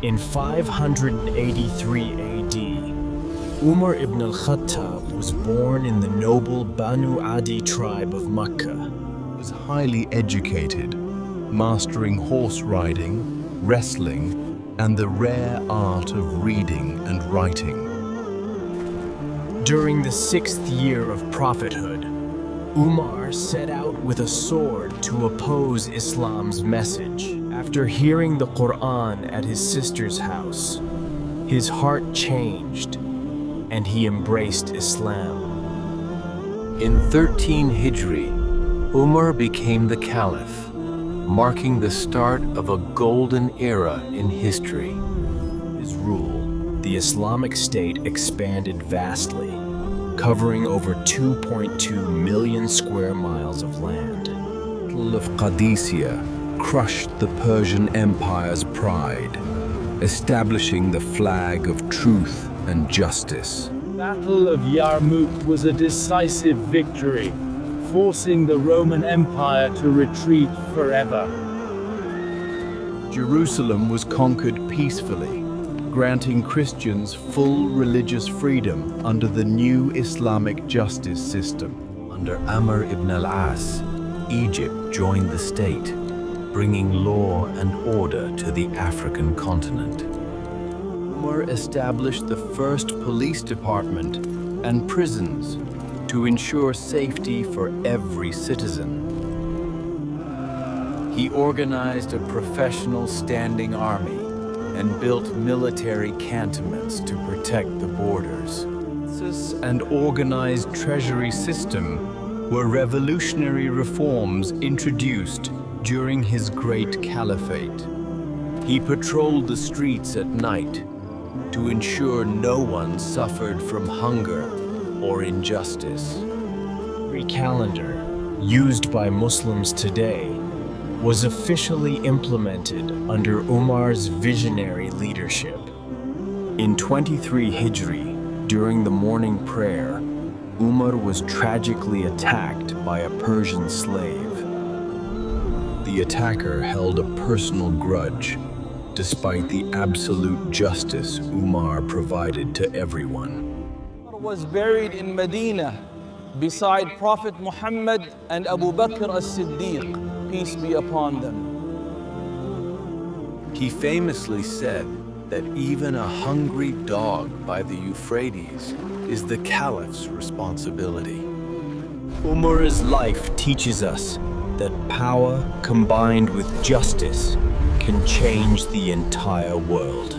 In 583 AD, Umar ibn Al-Khattab was born in the noble Banu Adi tribe of Makkah. He was highly educated, mastering horse riding, wrestling, and the rare art of reading and writing. During the 6th year of prophethood, Umar set out with a sword to oppose Islam's message. After hearing the Quran at his sister's house, his heart changed and he embraced Islam. In 13 Hijri, Umar became the Caliph, marking the start of a golden era in history. His rule, the Islamic State expanded vastly, covering over 2.2 million square miles of land. The Battle of Qadisiyah crushed the Persian Empire's pride, establishing the flag of truth and justice. The Battle of Yarmouk was a decisive victory, forcing the Roman Empire to retreat forever. Jerusalem was conquered peacefully, granting Christians full religious freedom under the new Islamic justice system. Under Umar ibn Al-As, Egypt joined the state, bringing law and order to the African continent. Umar established the first police department and prisons to ensure safety for every citizen. He organized a professional standing army and built military cantonments to protect the borders. Census and organized treasury system were revolutionary reforms introduced during his great caliphate. He patrolled the streets at night to ensure no one suffered from hunger or injustice. The calendar, used by Muslims today, was officially implemented under Umar's visionary leadership. In 23 Hijri, during the morning prayer, Umar was tragically attacked by a Persian slave. The attacker held a personal grudge, despite the absolute justice Umar provided to everyone. Umar was buried in Medina beside Prophet Muhammad and Abu Bakr as-Siddiq, peace be upon them. He famously said that even a hungry dog by the Euphrates is the Caliph's responsibility. Umar's life teaches us that power combined with justice can change the entire world.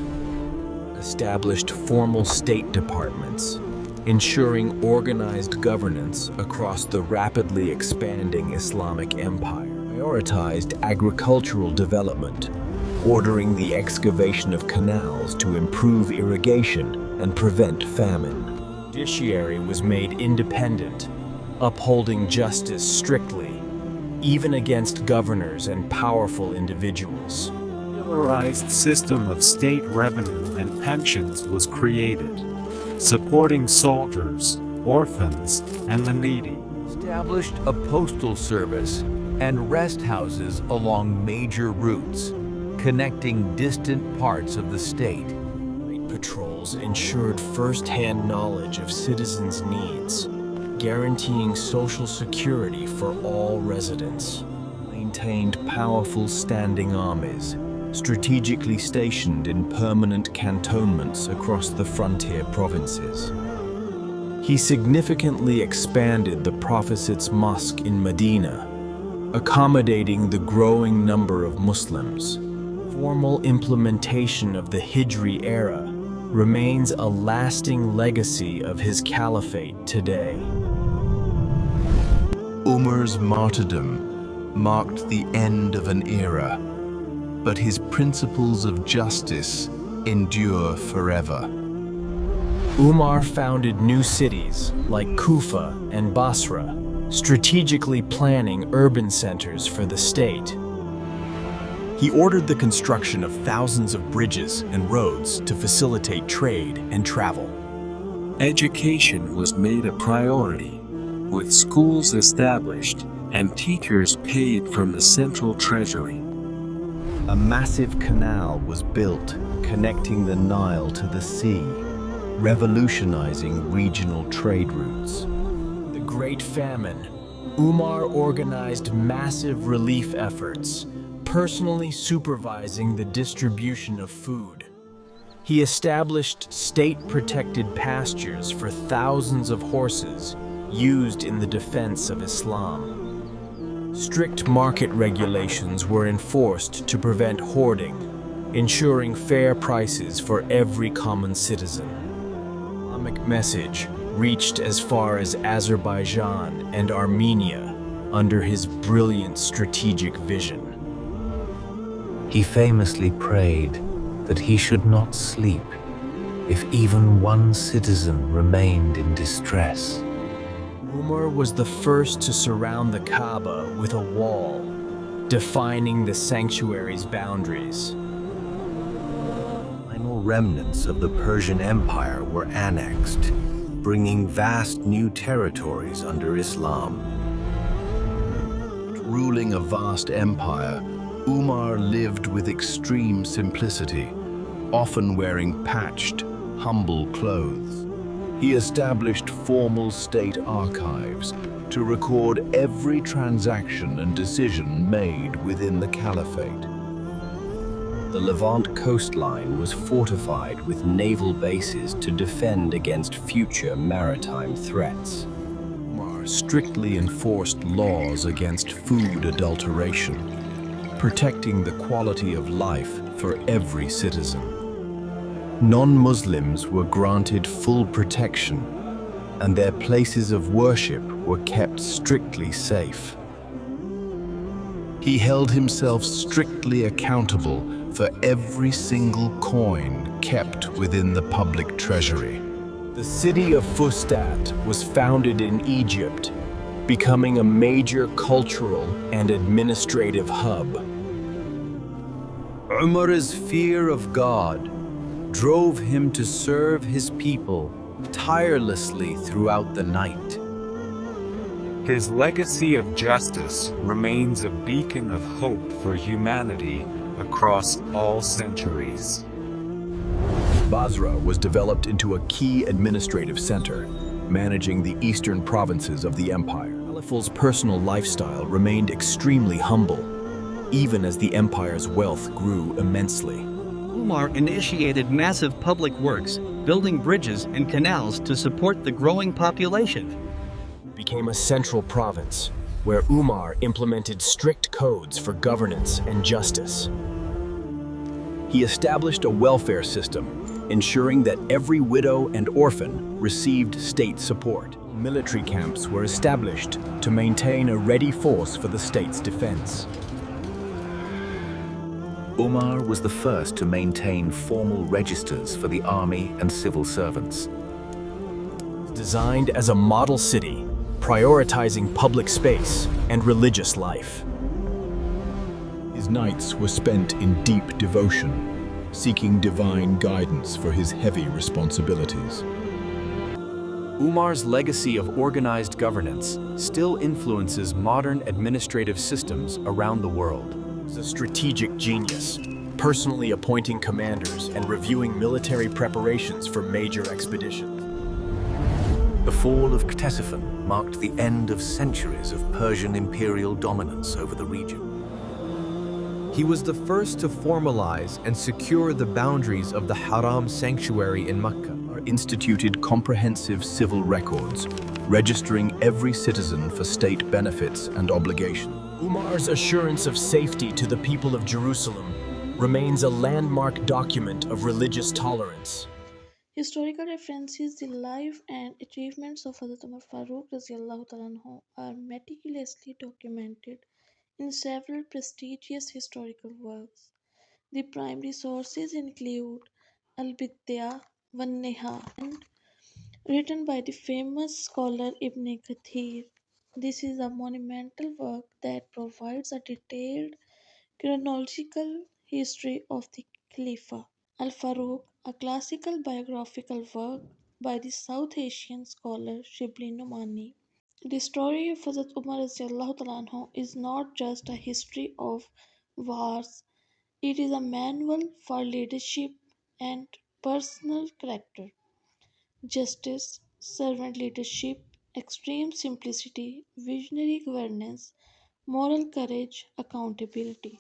Established formal state departments, ensuring organized governance across the rapidly expanding Islamic empire. Prioritized agricultural development, ordering the excavation of canals to improve irrigation and prevent famine. The judiciary was made independent, upholding justice strictly, even against governors and powerful individuals. A regularized system of state revenue and pensions was created, supporting soldiers, orphans, and the needy. Established a postal service and rest houses along major routes, connecting distant parts of the state. Night patrols ensured first-hand knowledge of citizens' needs, guaranteeing social security for all residents. Maintained powerful standing armies, strategically stationed in permanent cantonments across the frontier provinces. He significantly expanded the Prophet's mosque in Medina, accommodating the growing number of Muslims. Formal implementation of the Hijri era remains a lasting legacy of his caliphate today. Umar's martyrdom marked the end of an era, but his principles of justice endure forever. Umar founded new cities like Kufa and Basra, strategically planning urban centers for the state. He ordered the construction of thousands of bridges and roads to facilitate trade and travel. Education was made a priority, with schools established and teachers paid from the central treasury. A massive canal was built, connecting the Nile to the sea, revolutionizing regional trade routes. The Great Famine, Umar organized massive relief efforts, personally supervising the distribution of food. He established state-protected pastures for thousands of horses used in the defense of Islam. Strict market regulations were enforced to prevent hoarding, ensuring fair prices for every common citizen. The Islamic message reached as far as Azerbaijan and Armenia under his brilliant strategic vision. He famously prayed that he should not sleep if even one citizen remained in distress. Umar was the first to surround the Kaaba with a wall, defining the sanctuary's boundaries. Final remnants of the Persian Empire were annexed, bringing vast new territories under Islam. Ruling a vast empire, Umar lived with extreme simplicity, often wearing patched, humble clothes. He established formal state archives to record every transaction and decision made within the caliphate. The Levant coastline was fortified with naval bases to defend against future maritime threats. Umar strictly enforced laws against food adulteration, protecting the quality of life for every citizen. Non-Muslims were granted full protection, and their places of worship were kept strictly safe. He held himself strictly accountable for every single coin kept within the public treasury. The city of Fustat was founded in Egypt, becoming a major cultural and administrative hub. Umar's fear of God drove him to serve his people tirelessly throughout the night. His legacy of justice remains a beacon of hope for humanity across all centuries. Basra was developed into a key administrative center, managing the eastern provinces of the empire. Caliph's personal lifestyle remained extremely humble, even as the empire's wealth grew immensely. Umar initiated massive public works, building bridges and canals to support the growing population. It became a central province, where Umar implemented strict codes for governance and justice. He established a welfare system, ensuring that every widow and orphan received state support. Military camps were established to maintain a ready force for the state's defense. Umar was the first to maintain formal registers for the army and civil servants. Designed as a model city, prioritizing public space and religious life. His nights were spent in deep devotion, seeking divine guidance for his heavy responsibilities. Umar's legacy of organized governance still influences modern administrative systems around the world. He was a strategic genius, personally appointing commanders and reviewing military preparations for major expeditions. The fall of Ctesiphon marked the end of centuries of Persian imperial dominance over the region. He was the first to formalize and secure the boundaries of the Haram sanctuary in Mecca. Instituted comprehensive civil records, registering every citizen for state benefits and obligations. Umar's assurance of safety to the people of Jerusalem remains a landmark document of religious tolerance. Historical references, the life and achievements of Hazrat Umar Farooq radiallahu ta'ala anhu are meticulously documented in several prestigious historical works. The primary sources include Al-Bidayah wan-Nihaya, written by the famous scholar Ibn Kathir. This is a monumental work that provides a detailed chronological history of the Caliph. Al-Farooq, a classical biographical work by the South Asian scholar Shibli Nomani. The story of Hazrat Umar radiallahu ta'ala anhu is not just a history of wars, it is a manual for leadership, and personal character. Justice, servant leadership, extreme simplicity, visionary governance, moral courage, accountability.